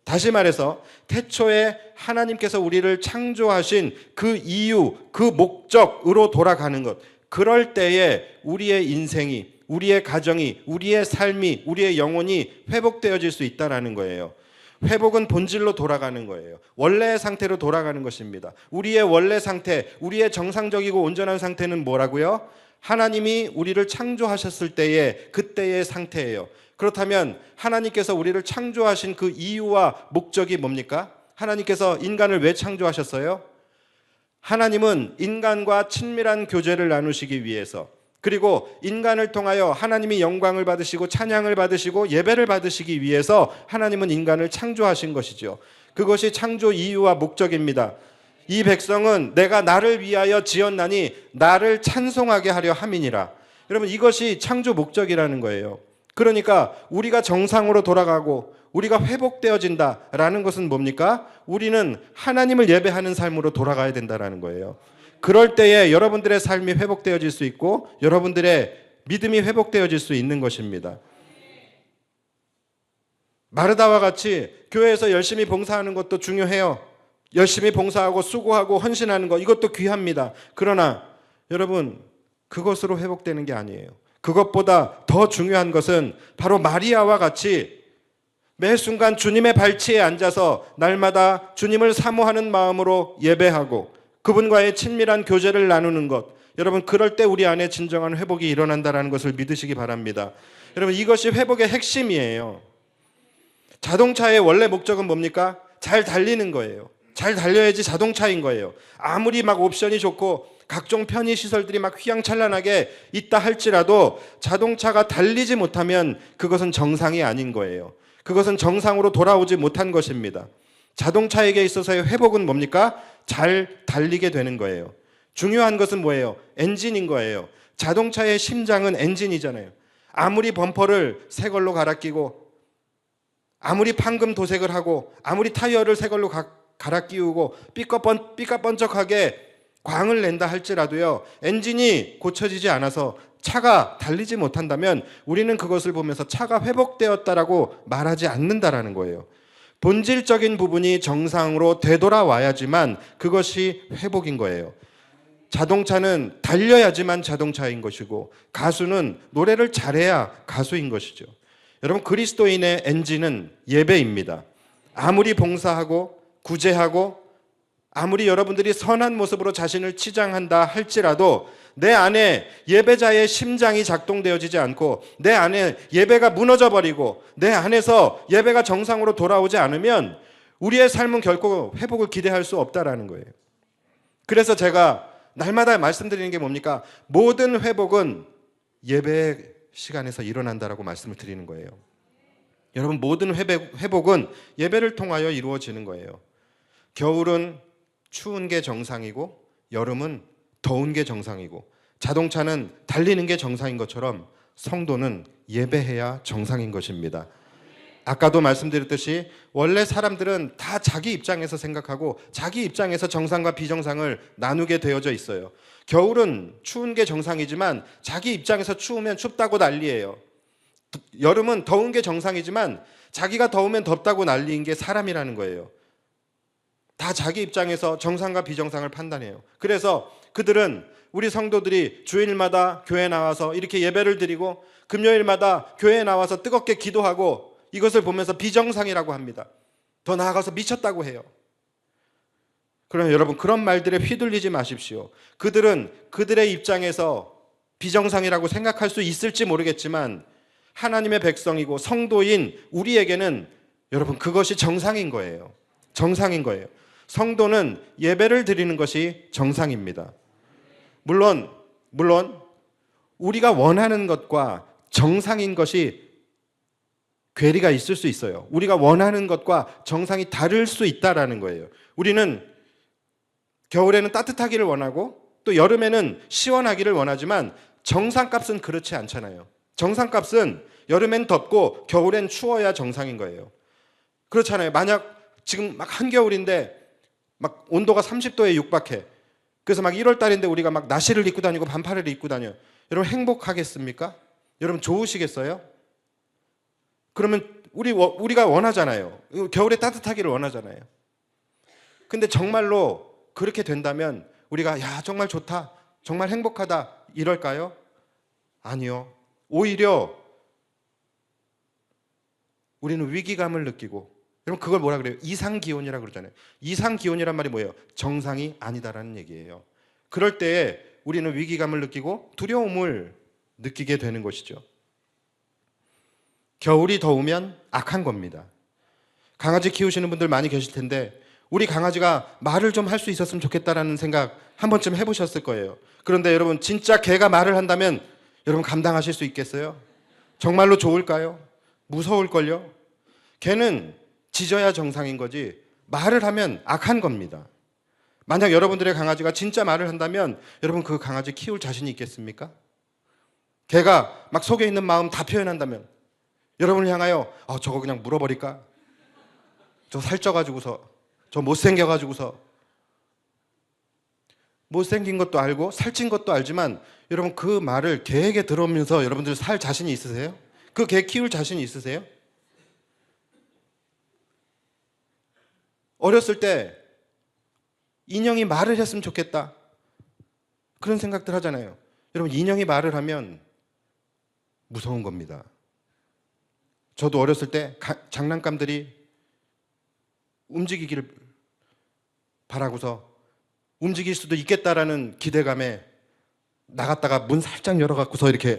다시 말해서 태초에 하나님께서 우리를 창조하신 그 이유, 그 목적으로 돌아가는 것, 그럴 때에 우리의 인생이, 우리의 가정이, 우리의 삶이, 우리의 영혼이 회복되어질 수 있다는 거예요. 회복은 본질로 돌아가는 거예요. 원래의 상태로 돌아가는 것입니다. 우리의 원래 상태, 우리의 정상적이고 온전한 상태는 뭐라고요? 하나님이 우리를 창조하셨을 때의 그때의 상태예요. 그렇다면 하나님께서 우리를 창조하신 그 이유와 목적이 뭡니까? 하나님께서 인간을 왜 창조하셨어요? 하나님은 인간과 친밀한 교제를 나누시기 위해서, 그리고 인간을 통하여 하나님이 영광을 받으시고 찬양을 받으시고 예배를 받으시기 위해서 하나님은 인간을 창조하신 것이죠. 그것이 창조 이유와 목적입니다. 이 백성은 내가 나를 위하여 지었나니 나를 찬송하게 하려 함이니라. 여러분, 이것이 창조 목적이라는 거예요. 그러니까 우리가 정상으로 돌아가고 우리가 회복되어진다라는 것은 뭡니까? 우리는 하나님을 예배하는 삶으로 돌아가야 된다라는 거예요. 그럴 때에 여러분들의 삶이 회복되어질 수 있고 여러분들의 믿음이 회복되어질 수 있는 것입니다. 마르다와 같이 교회에서 열심히 봉사하는 것도 중요해요. 열심히 봉사하고 수고하고 헌신하는 것, 이것도 귀합니다. 그러나 여러분, 그것으로 회복되는 게 아니에요. 그것보다 더 중요한 것은 바로 마리아와 같이 매 순간 주님의 발치에 앉아서 날마다 주님을 사모하는 마음으로 예배하고 그분과의 친밀한 교제를 나누는 것. 여러분, 그럴 때 우리 안에 진정한 회복이 일어난다는 것을 믿으시기 바랍니다. 여러분, 이것이 회복의 핵심이에요. 자동차의 원래 목적은 뭡니까? 잘 달리는 거예요. 잘 달려야지 자동차인 거예요. 아무리 막 옵션이 좋고 각종 편의 시설들이 막 휘황찬란하게 있다 할지라도 자동차가 달리지 못하면 그것은 정상이 아닌 거예요. 그것은 정상으로 돌아오지 못한 것입니다. 자동차에게 있어서의 회복은 뭡니까? 잘 달리게 되는 거예요. 중요한 것은 뭐예요? 엔진인 거예요. 자동차의 심장은 엔진이잖아요. 아무리 범퍼를 새 걸로 갈아 끼고 아무리 판금 도색을 하고 아무리 타이어를 새 걸로 갈아 끼우고 삐까번쩍하게 광을 낸다 할지라도요, 엔진이 고쳐지지 않아서 차가 달리지 못한다면 우리는 그것을 보면서 차가 회복되었다라고 말하지 않는다라는 거예요. 본질적인 부분이 정상으로 되돌아와야지만 그것이 회복인 거예요. 자동차는 달려야지만 자동차인 것이고 가수는 노래를 잘해야 가수인 것이죠. 여러분, 그리스도인의 엔진은 예배입니다. 아무리 봉사하고 구제하고 아무리 여러분들이 선한 모습으로 자신을 치장한다 할지라도 내 안에 예배자의 심장이 작동되어지지 않고 내 안에 예배가 무너져 버리고 내 안에서 예배가 정상으로 돌아오지 않으면 우리의 삶은 결코 회복을 기대할 수 없다라는 거예요. 그래서 제가 날마다 말씀드리는 게 뭡니까? 모든 회복은 예배 시간에서 일어난다라고 말씀을 드리는 거예요. 여러분, 모든 회복은 예배를 통하여 이루어지는 거예요. 겨울은 추운 게 정상이고 여름은 더운 게 정상이고 자동차는 달리는 게 정상인 것처럼 성도는 예배해야 정상인 것입니다. 아까도 말씀드렸듯이 원래 사람들은 다 자기 입장에서 생각하고 자기 입장에서 정상과 비정상을 나누게 되어져 있어요. 겨울은 추운 게 정상이지만 자기 입장에서 추우면 춥다고 난리예요. 여름은 더운 게 정상이지만 자기가 더우면 덥다고 난리인 게 사람이라는 거예요. 다 자기 입장에서 정상과 비정상을 판단해요. 그래서 그들은 우리 성도들이 주일마다 교회에 나와서 이렇게 예배를 드리고 금요일마다 교회에 나와서 뜨겁게 기도하고 이것을 보면서 비정상이라고 합니다. 더 나아가서 미쳤다고 해요. 그러면 여러분, 그런 말들에 휘둘리지 마십시오. 그들은 그들의 입장에서 비정상이라고 생각할 수 있을지 모르겠지만 하나님의 백성이고 성도인 우리에게는 여러분, 그것이 정상인 거예요. 정상인 거예요. 성도는 예배를 드리는 것이 정상입니다. 물론 우리가 원하는 것과 정상인 것이 괴리가 있을 수 있어요. 우리가 원하는 것과 정상이 다를 수 있다라는 거예요. 우리는 겨울에는 따뜻하기를 원하고 또 여름에는 시원하기를 원하지만 정상값은 그렇지 않잖아요. 정상값은 여름엔 덥고 겨울엔 추워야 정상인 거예요. 그렇잖아요. 만약 지금 막 한겨울인데 막 온도가 30도에 육박해. 그래서 막 1월 달인데 우리가 막 나시를 입고 다니고 반팔을 입고 다녀요. 여러분, 행복하겠습니까? 여러분, 좋으시겠어요? 그러면 우리가 원하잖아요. 겨울에 따뜻하기를 원하잖아요. 근데 정말로 그렇게 된다면 우리가 야, 정말 좋다, 정말 행복하다 이럴까요? 아니요. 오히려 우리는 위기감을 느끼고, 여러분, 그걸 뭐라 그래요? 이상기온이라고 그러잖아요. 이상기온이란 말이 뭐예요? 정상이 아니다라는 얘기예요. 그럴 때에 우리는 위기감을 느끼고 두려움을 느끼게 되는 것이죠. 겨울이 더우면 악한 겁니다. 강아지 키우시는 분들 많이 계실 텐데 우리 강아지가 말을 좀 할 수 있었으면 좋겠다라는 생각 한 번쯤 해보셨을 거예요. 그런데 여러분, 진짜 개가 말을 한다면 여러분 감당하실 수 있겠어요? 정말로 좋을까요? 무서울걸요? 개는 짖어야 정상인 거지 말을 하면 악한 겁니다. 만약 여러분들의 강아지가 진짜 말을 한다면 여러분 그 강아지 키울 자신이 있겠습니까? 걔가 막 속에 있는 마음 다 표현한다면 여러분을 향하여 저거 그냥 물어버릴까? 저 살쪄가지고서, 저 못생겨가지고서, 못생긴 것도 알고 살찐 것도 알지만 여러분 그 말을 개에게 들어오면서 여러분들 살 자신이 있으세요? 그 개 키울 자신이 있으세요? 어렸을 때 인형이 말을 했으면 좋겠다 그런 생각들 하잖아요. 여러분 인형이 말을 하면 무서운 겁니다. 저도 어렸을 때 장난감들이 움직이기를 바라고서 움직일 수도 있겠다라는 기대감에 나갔다가 문 살짝 열어갖고서 이렇게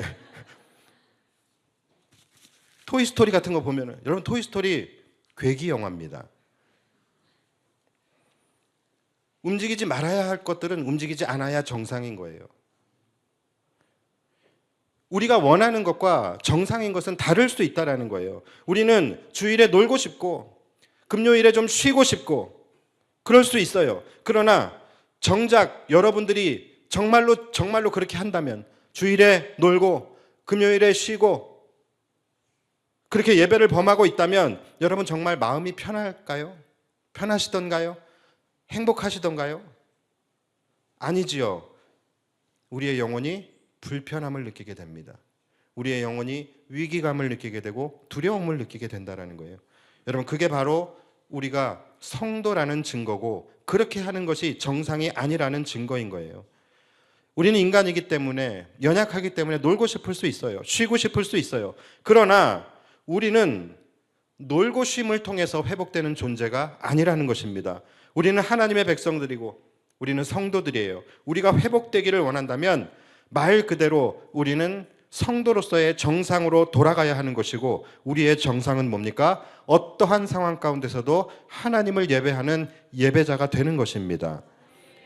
토이스토리 같은 거 보면은, 여러분 토이스토리 괴기 영화입니다. 움직이지 말아야 할 것들은 움직이지 않아야 정상인 거예요. 우리가 원하는 것과 정상인 것은 다를 수 있다는 거예요. 우리는 주일에 놀고 싶고 금요일에 좀 쉬고 싶고 그럴 수 있어요. 그러나 정작 여러분들이 정말로 그렇게 한다면, 주일에 놀고 금요일에 쉬고 그렇게 예배를 범하고 있다면 여러분 정말 마음이 편할까요? 편하시던가요? 행복하시던가요? 아니지요. 우리의 영혼이 불편함을 느끼게 됩니다. 우리의 영혼이 위기감을 느끼게 되고 두려움을 느끼게 된다는 거예요. 여러분 그게 바로 우리가 성도라는 증거고 그렇게 하는 것이 정상이 아니라는 증거인 거예요. 우리는 인간이기 때문에, 연약하기 때문에 놀고 싶을 수 있어요. 쉬고 싶을 수 있어요. 그러나 우리는 놀고 쉼을 통해서 회복되는 존재가 아니라는 것입니다. 우리는 하나님의 백성들이고 우리는 성도들이에요. 우리가 회복되기를 원한다면 말 그대로 우리는 성도로서의 정상으로 돌아가야 하는 것이고, 우리의 정상은 뭡니까? 어떠한 상황 가운데서도 하나님을 예배하는 예배자가 되는 것입니다.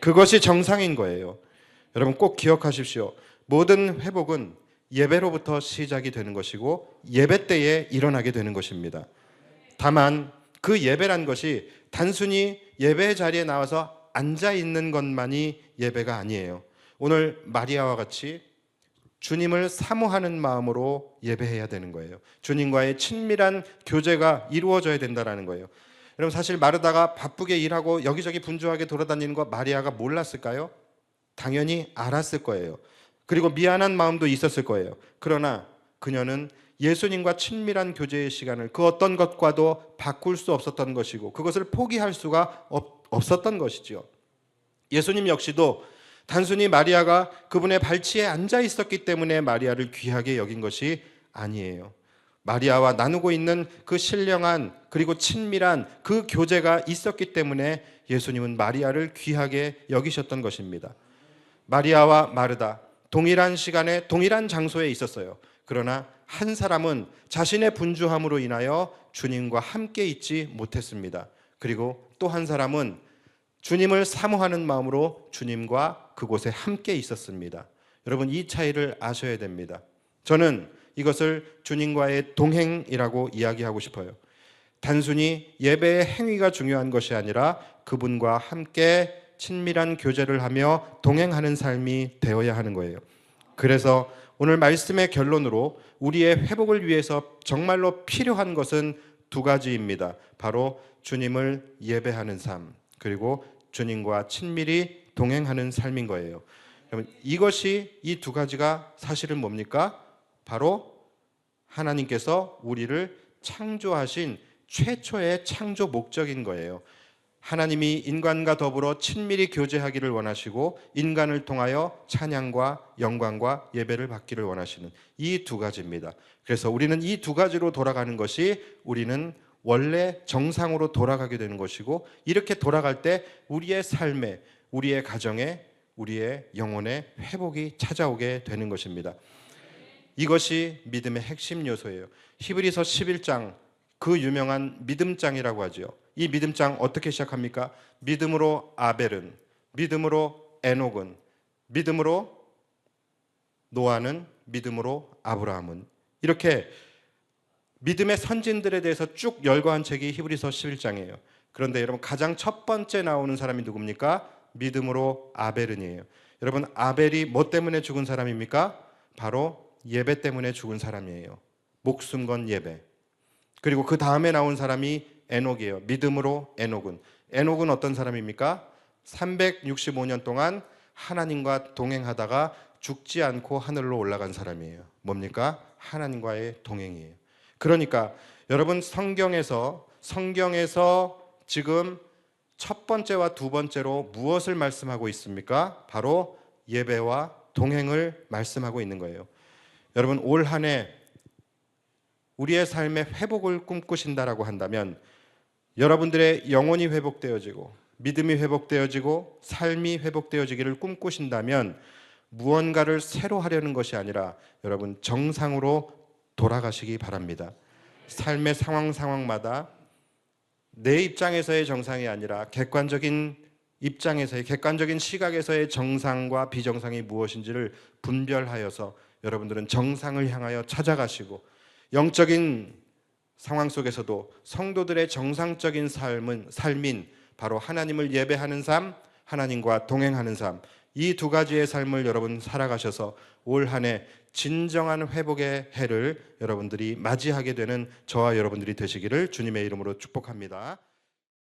그것이 정상인 거예요. 여러분 꼭 기억하십시오. 모든 회복은 예배로부터 시작이 되는 것이고 예배 때에 일어나게 되는 것입니다. 다만 그 예배란 것이 단순히 예배 자리에 나와서 앉아 있는 것만이 예배가 아니에요. 오늘 마리아와 같이 주님을 사모하는 마음으로 예배해야 되는 거예요. 주님과의 친밀한 교제가 이루어져야 된다는 거예요. 여러분 사실 마르다가 바쁘게 일하고 여기저기 분주하게 돌아다니는 거 마리아가 몰랐을까요? 당연히 알았을 거예요. 그리고 미안한 마음도 있었을 거예요. 그러나 그녀는 예수님과 친밀한 교제의 시간을 그 어떤 것과도 바꿀 수 없었던 것이고 그것을 포기할 수가 없었던 것이죠. 예수님 역시도 단순히 마리아가 그분의 발치에 앉아 있었기 때문에 마리아를 귀하게 여긴 것이 아니에요. 마리아와 나누고 있는 그 신령한 그리고 친밀한 그 교제가 있었기 때문에 예수님은 마리아를 귀하게 여기셨던 것입니다. 마리아와 마르다 동일한 시간에 동일한 장소에 있었어요. 그러나 한 사람은 자신의 분주함으로 인하여 주님과 함께 있지 못했습니다. 그리고 또 한 사람은 주님을 사모하는 마음으로 주님과 그곳에 함께 있었습니다. 여러분 이 차이를 아셔야 됩니다. 저는 이것을 주님과의 동행이라고 이야기하고 싶어요. 단순히 예배의 행위가 중요한 것이 아니라 그분과 함께 친밀한 교제를 하며 동행하는 삶이 되어야 하는 거예요. 그래서 오늘 말씀의 결론으로 우리의 회복을 위해서 정말로 필요한 것은 두 가지입니다. 바로 주님을 예배하는 삶, 그리고 주님과 친밀히 동행하는 삶인 거예요. 여러분 이것이, 이 두 가지가 사실은 뭡니까? 바로 하나님께서 우리를 창조하신 최초의 창조 목적인 거예요. 하나님이 인간과 더불어 친밀히 교제하기를 원하시고 인간을 통하여 찬양과 영광과 예배를 받기를 원하시는 이 두 가지입니다. 그래서 우리는 이 두 가지로 돌아가는 것이 우리는 원래 정상으로 돌아가게 되는 것이고, 이렇게 돌아갈 때 우리의 삶에, 우리의 가정에, 우리의 영혼에 회복이 찾아오게 되는 것입니다. 이것이 믿음의 핵심 요소예요. 히브리서 11장, 그 유명한 믿음장이라고 하죠. 이 믿음장 어떻게 시작합니까? 믿음으로 아벨은, 믿음으로 에녹은, 믿음으로 노아는, 믿음으로 아브라함은, 이렇게 믿음의 선진들에 대해서 쭉 열거한 책이 히브리서 11장이에요. 그런데 여러분 가장 첫 번째 나오는 사람이 누굽니까? 믿음으로 아벨은이에요. 여러분, 아벨이 뭐 때문에 죽은 사람입니까? 바로 예배 때문에 죽은 사람이에요. 목숨 건 예배. 그리고 그 다음에 나온 사람이 에녹이에요. 믿음으로 에녹은 어떤 사람입니까? 365년 동안 하나님과 동행하다가 죽지 않고 하늘로 올라간 사람이에요. 뭡니까? 하나님과의 동행이에요. 그러니까 여러분, 성경에서 지금 첫 번째와 두 번째로 무엇을 말씀하고 있습니까? 바로 예배와 동행을 말씀하고 있는 거예요. 여러분, 올 한 해 우리의 삶의 회복을 꿈꾸신다라고 한다면 여러분들의 영혼이 회복되어지고 믿음이 회복되어지고 삶이 회복되어지기를 꿈꾸신다면 무언가를 새로 하려는 것이 아니라 여러분, 정상으로 돌아가시기 바랍니다. 삶의 상황마다 내 입장에서의 정상이 아니라 객관적인 시각에서의 정상과 비정상이 무엇인지를 분별하여서 여러분들은 정상을 향하여 찾아가시고, 영적인 상황 속에서도 성도들의 정상적인 삶인 바로 하나님을 예배하는 삶, 하나님과 동행하는 삶, 이 두 가지의 삶을 여러분 살아가셔서 올 한 해 진정한 회복의 해를 여러분들이 맞이하게 되는 저와 여러분들이 되시기를 주님의 이름으로 축복합니다.